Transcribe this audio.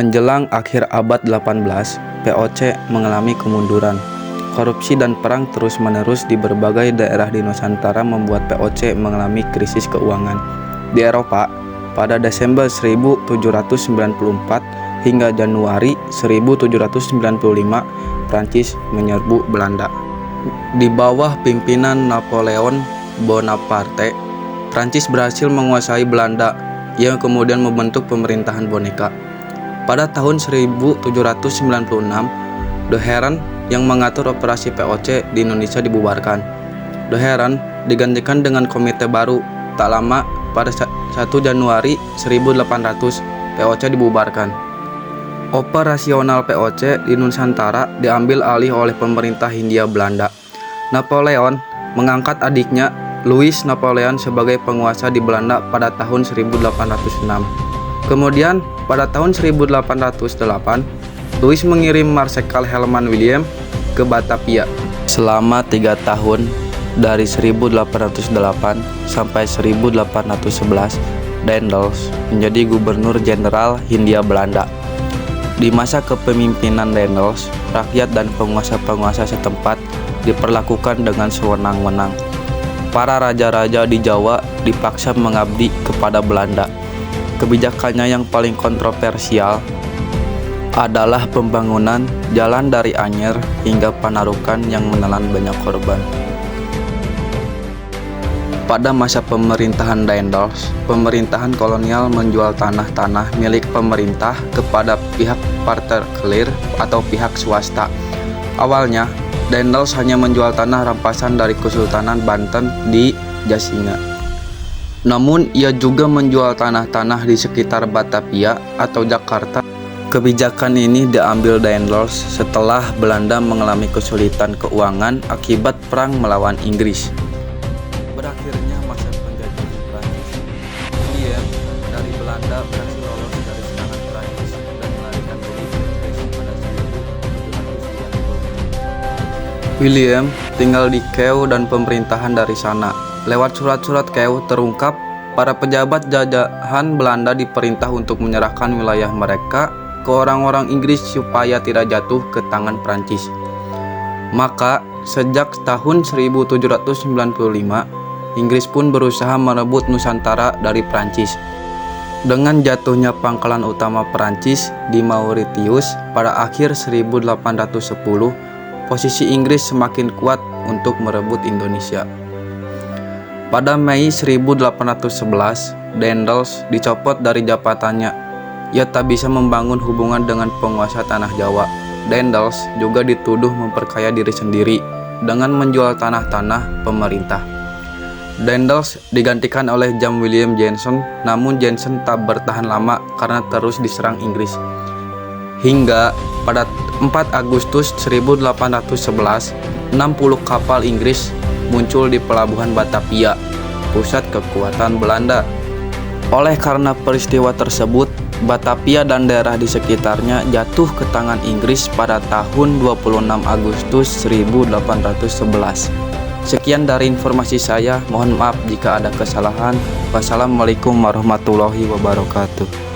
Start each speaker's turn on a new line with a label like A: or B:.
A: Menjelang akhir abad 18, POC mengalami kemunduran. Korupsi dan perang terus-menerus di berbagai daerah di Nusantara membuat POC mengalami krisis keuangan. Di Eropa, pada Desember 1794 hingga Januari 1795, Prancis menyerbu Belanda. Di bawah pimpinan Napoleon Bonaparte, Prancis berhasil menguasai Belanda yang kemudian membentuk pemerintahan boneka. Pada tahun 1796, De Heren yang mengatur operasi POC di Indonesia dibubarkan. De Heren digantikan dengan komite baru. Tak lama, pada 1 Januari 1800, POC dibubarkan. Operasional POC di Nusantara diambil alih oleh pemerintah Hindia Belanda. Napoleon mengangkat adiknya Louis Napoleon sebagai penguasa di Belanda pada tahun 1806. Kemudian pada tahun 1808, Louis mengirim Marsekal Helman William ke Batavia. Selama 3 tahun, dari 1808 sampai 1811, Daendels menjadi gubernur jenderal Hindia Belanda. Di masa kepemimpinan Daendels, rakyat dan penguasa-penguasa setempat diperlakukan dengan sewenang-wenang. Para raja-raja di Jawa dipaksa mengabdi kepada Belanda. Kebijakannya yang paling kontroversial adalah pembangunan jalan dari Anyer hingga Panarukan yang menelan banyak korban. Pada masa pemerintahan Daendels, pemerintahan kolonial menjual tanah-tanah milik pemerintah kepada pihak partikelir atau pihak swasta. Awalnya, Daendels hanya menjual tanah rampasan dari Kesultanan Banten di Jasinga. Namun, ia juga menjual tanah-tanah di sekitar Batavia atau Jakarta. Kebijakan ini diambil Daendels setelah Belanda mengalami kesulitan keuangan akibat perang melawan Inggris. Berakhirnya masa penjajahan Prancis. William dari Belanda berhasil lolos dari serangan Prancis dan melarikan diri ke Inggris pada 1790. William tinggal di Kew dan pemerintahan dari sana. Lewat surat-surat Kew terungkap para pejabat jajahan Belanda diperintah untuk menyerahkan wilayah mereka ke orang-orang Inggris supaya tidak jatuh ke tangan Prancis. Maka sejak tahun 1795, Inggris pun berusaha merebut Nusantara dari Prancis. Dengan jatuhnya pangkalan utama Prancis di Mauritius pada akhir 1810, posisi Inggris semakin kuat untuk merebut Indonesia. Pada Mei 1811, Daendels dicopot dari jabatannya. Ia tak bisa membangun hubungan dengan penguasa tanah Jawa. Daendels juga dituduh memperkaya diri sendiri dengan menjual tanah-tanah pemerintah. Daendels digantikan oleh James William Jenson, namun Jenson tak bertahan lama karena terus diserang Inggris. Hingga pada 4 Agustus 1811, 60 kapal Inggris muncul di pelabuhan Batavia, pusat kekuatan Belanda. Oleh karena peristiwa tersebut, Batavia dan daerah di sekitarnya jatuh ke tangan Inggris pada tahun 26 Agustus 1811. Sekian dari informasi saya, mohon maaf jika ada kesalahan. Wassalamualaikum warahmatullahi wabarakatuh.